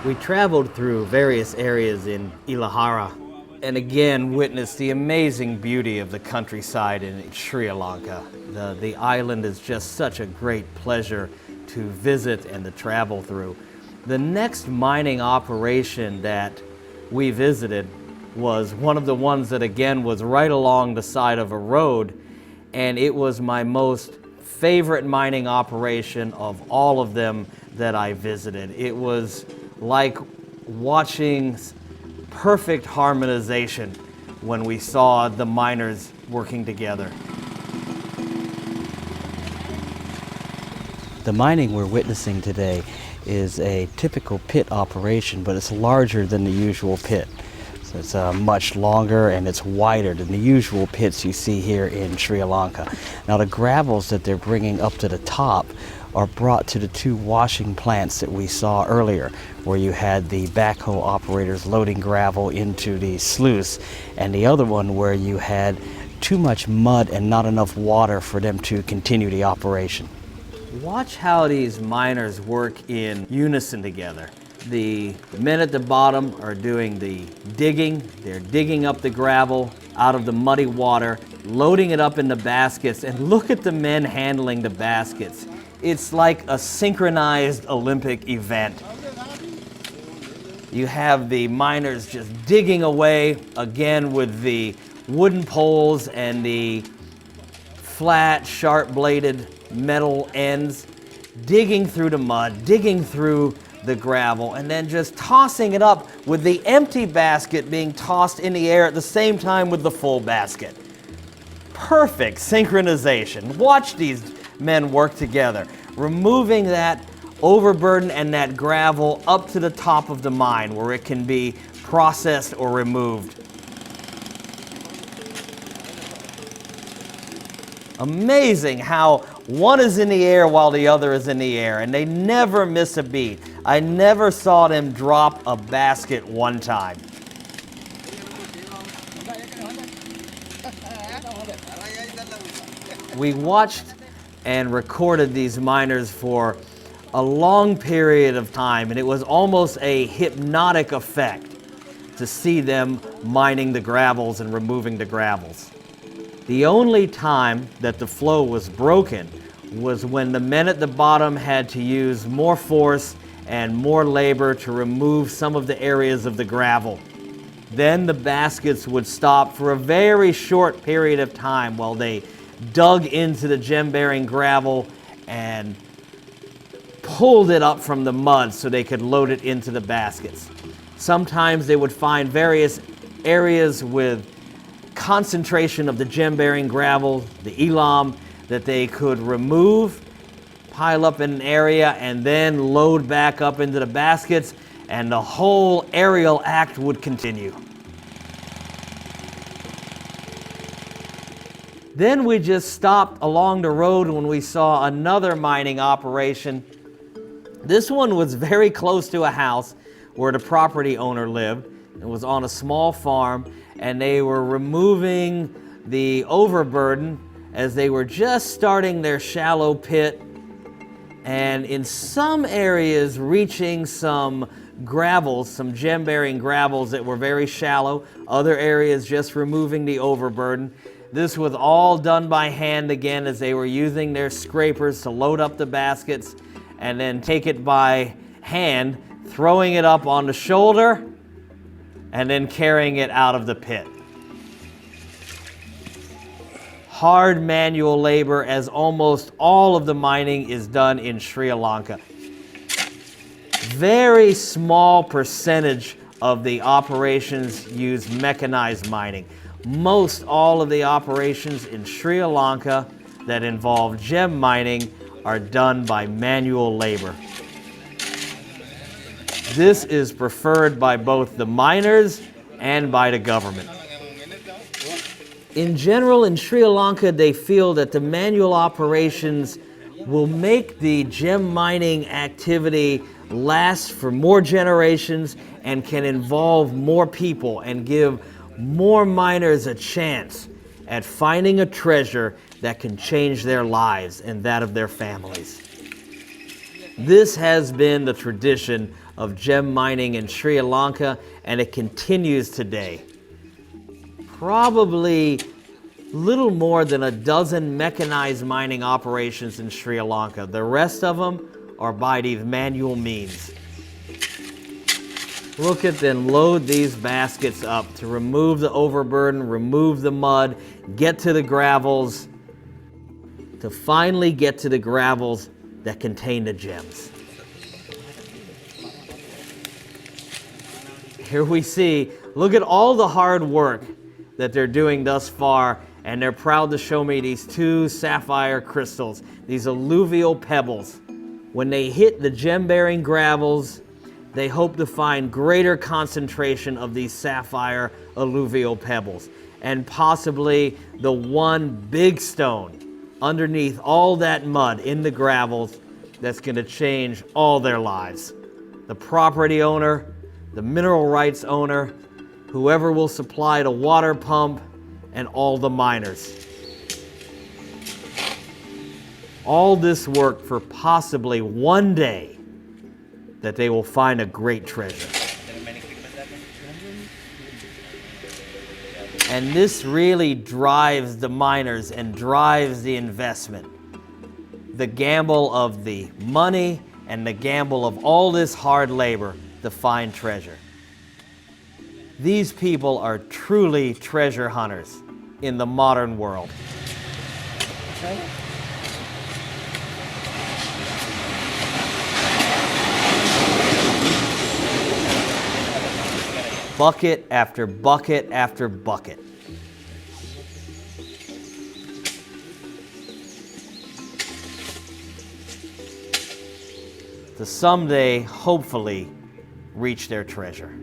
We traveled through various areas in Elahera and again witnessed the amazing beauty of the countryside in Sri Lanka. The island is just such a great pleasure to visit and to travel through. The next mining operation that we visited was one of the ones that again was right along the side of a road, and it was my most favorite mining operation of all of them that I visited. It was like watching perfect harmonization when we saw the miners working together. The mining we're witnessing today is a typical pit operation, but it's larger than the usual pit. So it's much longer and it's wider than the usual pits you see here in Sri Lanka. Now the gravels that they're bringing up to the top are brought to the two washing plants that we saw earlier, where you had the backhoe operators loading gravel into the sluice, and the other one where you had too much mud and not enough water for them to continue the operation. Watch how these miners work in unison together. The men at the bottom are doing the digging. They're digging up the gravel out of the muddy water, loading it up in the baskets, and look at the men handling the baskets. It's like a synchronized Olympic event. You have the miners just digging away, again with the wooden poles and the flat, sharp-bladed metal ends, digging through the mud, digging through the gravel, and then just tossing it up with the empty basket being tossed in the air at the same time with the full basket. Perfect synchronization. Watch these men work together, removing that overburden and that gravel up to the top of the mine where it can be processed or removed. Amazing how one is in the air while the other is in the air, and they never miss a beat. I never saw them drop a basket one time. We watched and recorded these miners for a long period of time, and it was almost a hypnotic effect to see them mining the gravels and removing the gravels. The only time that the flow was broken was when the men at the bottom had to use more force and more labor to remove some of the areas of the gravel. Then the baskets would stop for a very short period of time while they dug into the gem-bearing gravel and pulled it up from the mud so they could load it into the baskets. Sometimes they would find various areas with concentration of the gem-bearing gravel, the elam, that they could remove, pile up in an area, and then load back up into the baskets, and the whole aerial act would continue. Then we just stopped along the road when we saw another mining operation. This one was very close to a house where the property owner lived. It was on a small farm, and they were removing the overburden as they were just starting their shallow pit, and in some areas reaching some gravels, some gem-bearing gravels that were very shallow, other areas just removing the overburden. This was all done by hand again as they were using their scrapers to load up the baskets and then take it by hand, throwing it up on the shoulder and then carrying it out of the pit. Hard manual labor, as almost all of the mining is done in Sri Lanka. Very small percentage of the operations use mechanized mining. Most all of the operations in Sri Lanka that involve gem mining are done by manual labor. This is preferred by both the miners and by the government. In general, in Sri Lanka, they feel that the manual operations will make the gem mining activity last for more generations and can involve more people and give more miners a chance at finding a treasure that can change their lives and that of their families. This has been the tradition of gem mining in Sri Lanka, and it continues today. Probably little more than a dozen mechanized mining operations in Sri Lanka. The rest of them are by these manual means. Look at them load these baskets up to remove the overburden, remove the mud, get to the gravels, to finally get to the gravels that contain the gems. Here we see, look at all the hard work that they're doing thus far, and they're proud to show me these 2 sapphire crystals, these alluvial pebbles. When they hit the gem-bearing gravels, they hope to find greater concentration of these sapphire alluvial pebbles, and possibly the one big stone underneath all that mud in the gravels that's going to change all their lives. The property owner, the mineral rights owner, whoever will supply the water pump, and all the miners. All this work for possibly one day that they will find a great treasure. And this really drives the miners and drives the investment. The gamble of the money and the gamble of all this hard labor to find treasure. These people are truly treasure hunters in the modern world. Okay. Bucket after bucket after bucket. To someday, hopefully, reach their treasure.